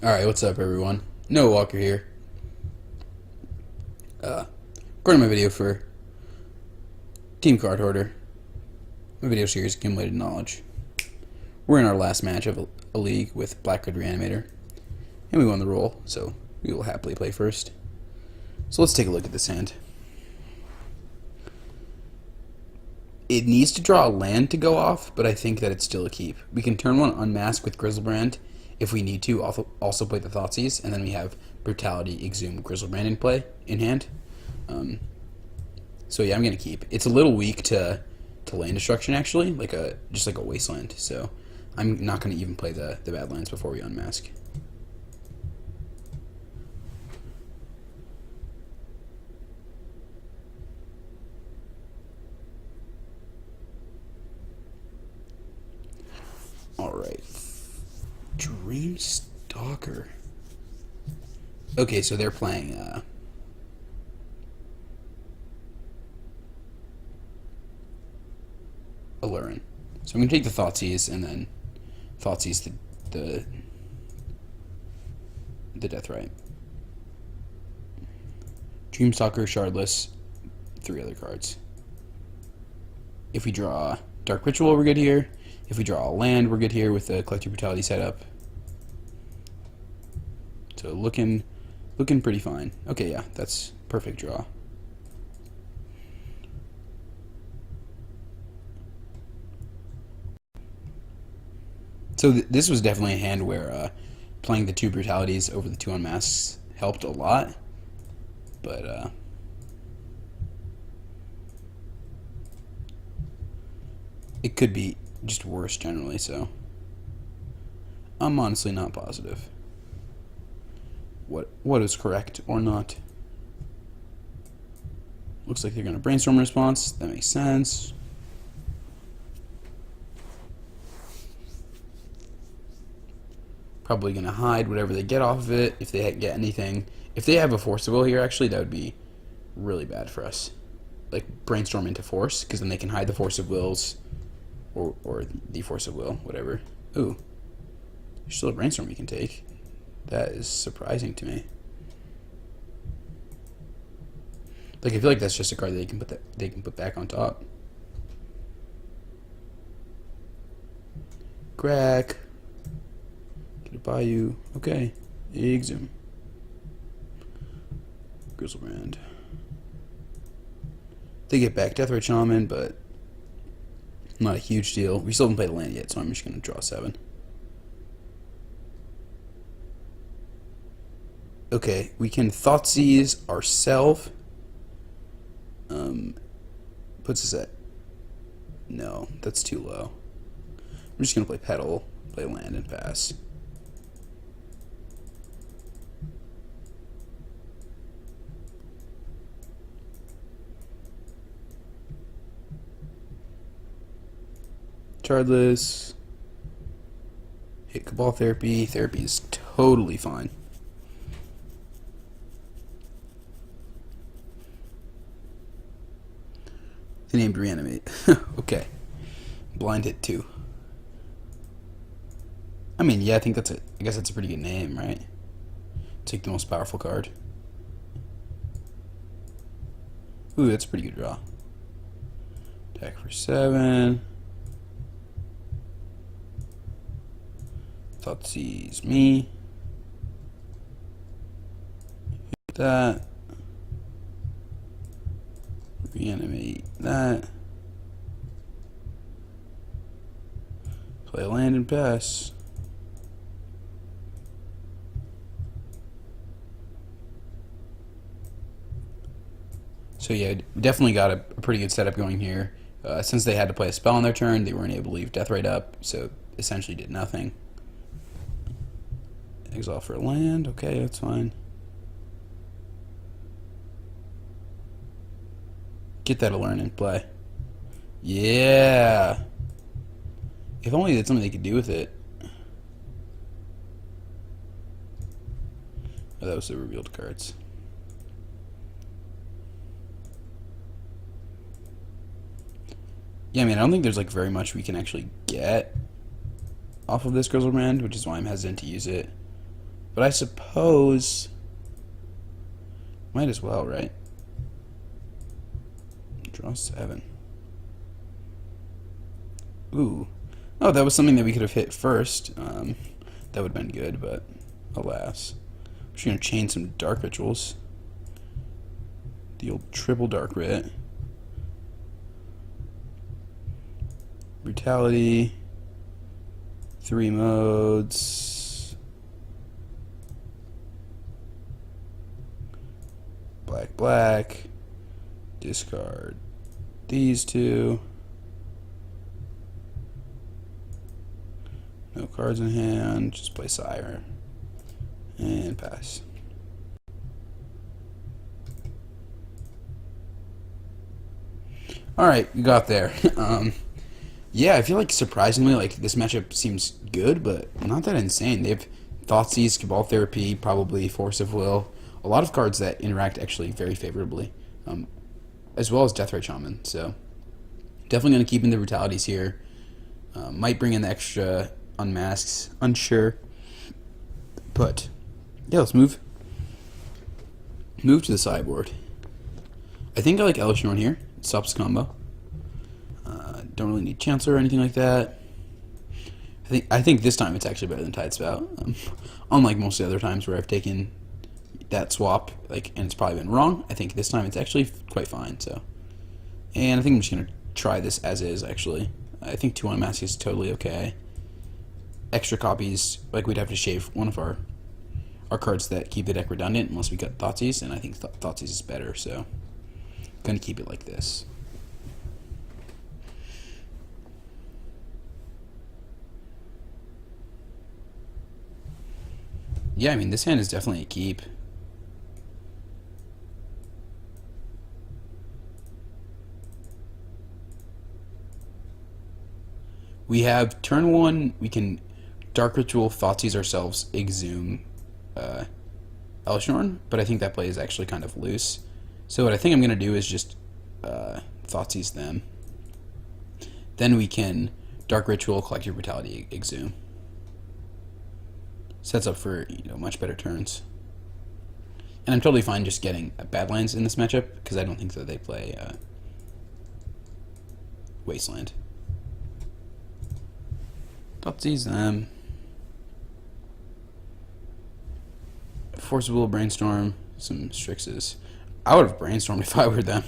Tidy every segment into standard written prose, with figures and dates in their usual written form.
Alright, what's up everyone? Noah Walker here. Recording my video for Team Cardhoarder, my video series Accumulated Knowledge. We're in our last match of a league with Black Red Reanimator, and we won the role, so we will happily play first. So let's take a look at this hand. It needs to draw a land to go off, but I think that it's still a keep. We can turn one unmask with Grizzlebrand if we need to, also play the Thoughtseize, and then we have Brutality, Exhume, Grizzlebrand in hand. So yeah, I'm gonna keep. It's a little weak to land destruction actually, just like a wasteland. So I'm not gonna even play the Badlands before we unmask. All right, Dreamstalker. Okay, so they're playing Allurin. So I'm gonna take the Thoughtseize and then Thoughtseize the Deathrite. Dreamstalker, Shardless, 3 other cards. If we draw Dark Ritual, we're good here. If we draw a land, we're good here with the Collective Brutality setup. So looking pretty fine. Okay, yeah, that's perfect draw. So this was definitely a hand where playing the 2 brutalities over the 2 unmasks helped a lot, but it could be just worse generally, so I'm honestly not positive what is correct or not. Looks like they're going to brainstorm response. That makes sense. Probably going to hide whatever they get off of it if they get anything. If they have a Force of Will here, actually, that would be really bad for us. Like, brainstorm into Force, because then they can hide the Force of Wills or the Force of Will, whatever. Ooh. There's still a brainstorm you can take. That is surprising to me. Like, I feel like that's just a card that they can put back on top. Crack. Get a Bayou. Okay. Exhume. Grizzlebrand. They get back Deathrite Shaman, but not a huge deal. We still haven't played the land yet, so I'm just going to draw 7. Okay, we can Thoughtseize ourselves. Puts us at... No, that's too low. I'm just going to play Petal, play land, and pass. Chardless. Hit Cabal Therapy. Therapy is totally fine. They named Reanimate. Okay. Blind Hit 2. I mean, yeah, I guess that's a pretty good name, right? Take the most powerful card. Ooh, that's a pretty good draw. Attack for 7. Thoughtseize me. Hit that. Reanimate that. Play a land and pass. So yeah, definitely got a pretty good setup going here. Since they had to play a spell on their turn, they weren't able to leave Deathrite up, so essentially did nothing. Exile for a land. Okay, that's fine. Get that Allurin in play. Yeah. If only that's something they could do with it. Oh, that was the revealed cards. Yeah, I mean, I don't think there's like very much we can actually get off of this Grizzlebrand, which is why I'm hesitant to use it. But I suppose might as well, right? Draw 7. Ooh. Oh, that was something that we could have hit first. That would have been good, but alas. We're just going to chain some dark rituals. The old triple dark writ. Brutality. 3 modes. Black, black. Discard these 2. No cards in hand. Just play Sire. And pass. Alright, we got there. Yeah, I feel like surprisingly, like, this matchup seems good, but not that insane. They have Thoughtseize, Cabal Therapy, probably Force of Will. A lot of cards that interact actually very favorably. As well as Deathrite Shaman, so definitely going to keep in the brutalities here. Might bring in the extra unmasks, unsure. But, yeah, let's move to the sideboard. I think I like Elesh Norn here. It stops combo. Don't really need Chancellor or anything like that. I think this time it's actually better than Tidespout. Unlike most of the other times where I've taken that swap, like, and it's probably been wrong. I think this time it's actually quite fine. So, and I think I'm just gonna try this as is. Actually, I think 2 unmask is totally okay. Extra copies, like, we'd have to shave one of our cards that keep the deck redundant unless we got Thoughtseize, and I think Thoughtseize is better. So, gonna keep it like this. Yeah, I mean, this hand is definitely a keep. We have turn 1, we can Dark Ritual, Thoughtseize ourselves, Exhume Elesh Norn, but I think that play is actually kind of loose. So what I think I'm going to do is just Thoughtseize them. Then we can Dark Ritual, Collective Brutality, Exhume. Sets up for, you know, much better turns. And I'm totally fine just getting Badlands in this matchup, because I don't think that they play Wasteland. Thoughtseize them. Force of Will, Brainstorm, some Strixes. I would have Brainstormed if I were them.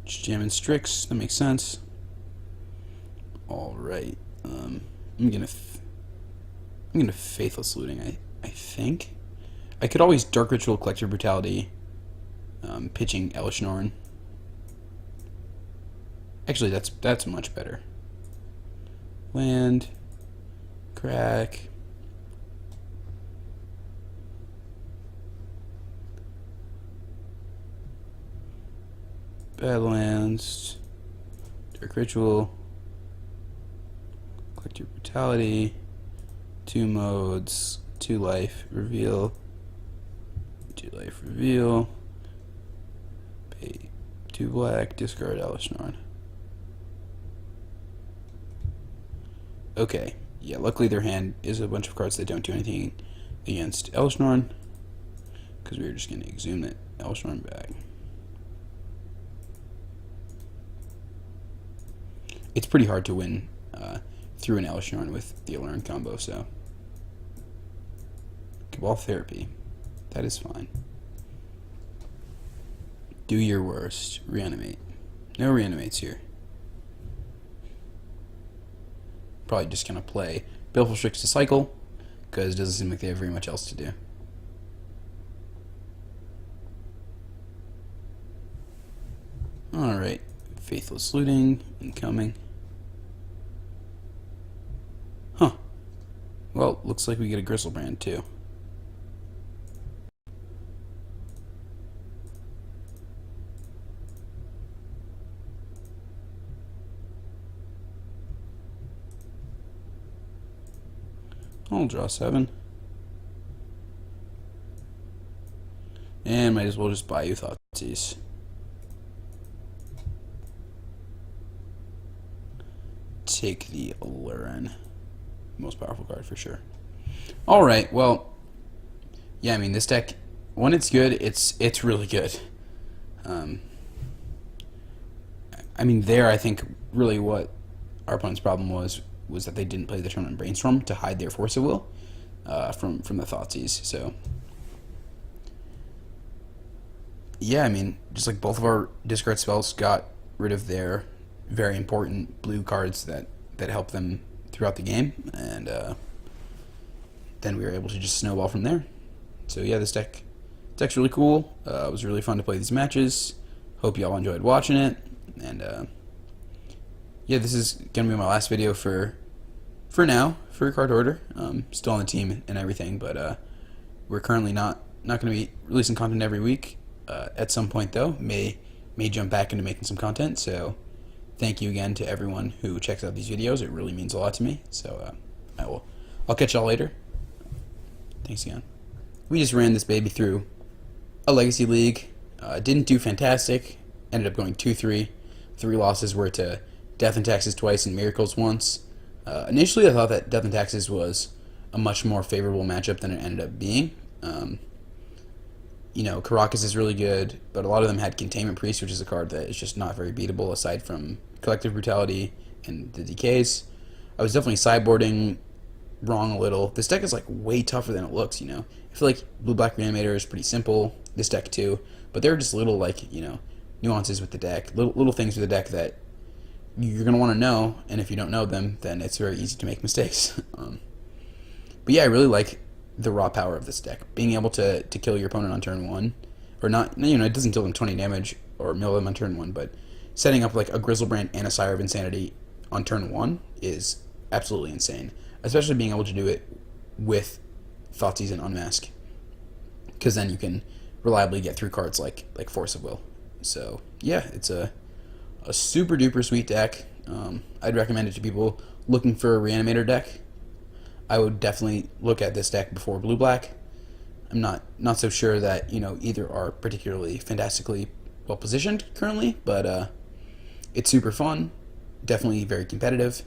Just jamming Strix, that makes sense. Alright, I'm gonna Faithless Looting, I think. I could always Dark Ritual, Collective Brutality, pitching Elesh Norn. Actually, that's much better. Land, crack. Badlands, Dark Ritual, Collective Brutality, 2 modes, 2 life, reveal, 2 life, reveal, pay 2 black, discard Elesh Norn. Okay, yeah, luckily their hand is a bunch of cards that don't do anything against Elesh Norn, because we were just going to exhume that Elesh Norn back. It's pretty hard to win through an Elesh Norn with the Allurn combo, so. Cabal Therapy. That is fine. Do your worst. Reanimate. No reanimates here. Probably just gonna play Baleful Strix to cycle, because it doesn't seem like they have very much else to do. Alright. Faithless Looting, incoming. Huh. Well, looks like we get a Gristlebrand too. I'll draw 7. And might as well just buy you Thoughtseize. Take the Lurin. Most powerful card for sure. Alright, well, yeah, I mean, this deck, when it's good, it's really good. I mean, I think really what our opponent's problem was that they didn't play the Tournament Brainstorm to hide their Force of Will from the Thoughtseize. So, yeah, I mean, just like both of our discard spells got rid of their very important blue cards that help them throughout the game, and then we were able to just snowball from there. So yeah, this deck's really cool. It was really fun to play these matches. Hope y'all enjoyed watching it, and yeah, this is gonna be my last video for now for Cardhoarder. Still on the team and everything, but we're currently not gonna be releasing content every week. At some point though, may jump back into making some content. So thank you again to everyone who checks out these videos. It really means a lot to me. So I'll catch y'all later. Thanks again. We just ran this baby through a Legacy League. Didn't do fantastic. Ended up going 2-3. 3 losses were to Death and Taxes twice and Miracles once. Initially, I thought that Death and Taxes was a much more favorable matchup than it ended up being. You know, Caracas is really good, but a lot of them had Containment Priest, which is a card that is just not very beatable aside from Collective Brutality and the decays. I was definitely sideboarding wrong a little. This deck is like way tougher than it looks, you know. I feel like Blue-Black Reanimator is pretty simple, this deck too, but there are just little, like, you know, nuances with the deck, little things with the deck that you're going to want to know, and if you don't know them, then it's very easy to make mistakes. But yeah, I really like the raw power of this deck. Being able to kill your opponent on turn 1, or not, you know, it doesn't deal them 20 damage or mill them on turn 1, but setting up like a Grizzlebrand and a Sire of Insanity on turn 1 is absolutely insane. Especially being able to do it with Thoughtseize and Unmask, because then you can reliably get through cards like Force of Will. So yeah, it's a super duper sweet deck. I'd recommend it to people looking for a Reanimator deck. I would definitely look at this deck before Blue-Black. I'm not so sure that, you know, either are particularly fantastically well positioned currently, but it's super fun. Definitely very competitive.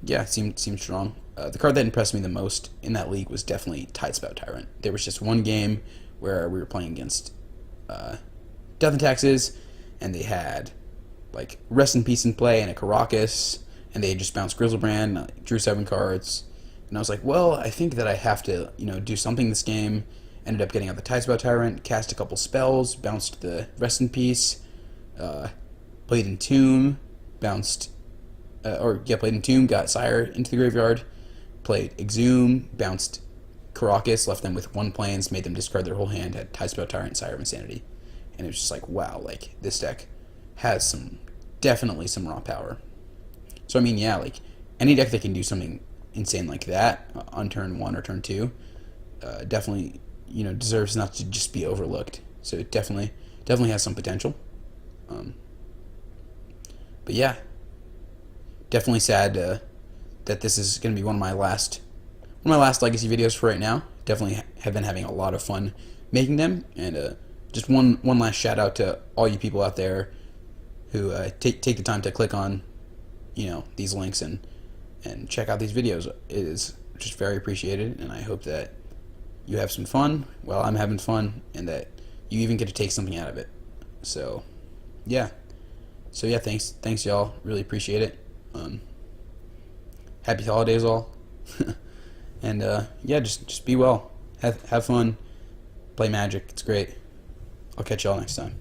Yeah, seemed strong. The card that impressed me the most in that league was definitely Tidespout Tyrant. There was just one game where we were playing against Death and Taxes, and they had like Rest in Peace in play and a Caracas, and they had just bounced Grizzlebrand, drew 7 cards, and I was like, well, I think that I have to, you know, do something this game. Ended up getting out the Tidespout Tyrant, cast a couple spells, bounced the Rest in Peace, played Entomb, bounced, played Entomb, got Sire into the graveyard, played Exhume, bounced Caracas, left them with 1 plains, made them discard their whole hand, had Tidespout Tyrant, Sire of Insanity. And it was just like, wow, like, this deck has definitely some raw power. So, I mean, yeah, like, any deck that can do something insane like that on turn 1 or turn 2 definitely, you know, deserves not to just be overlooked. So it definitely has some potential. But yeah, definitely sad that this is going to be one of my last Legacy videos for right now. Definitely have been having a lot of fun making them, and just one last shout out to all you people out there who take the time to click on, you know, these links and check out these videos. It is just very appreciated, and I hope that you have some fun while I'm having fun, and that you even get to take something out of it. So yeah, thanks y'all, really appreciate it. Happy holidays all. And yeah, just be well, have fun, play Magic, it's great. I'll catch y'all next time.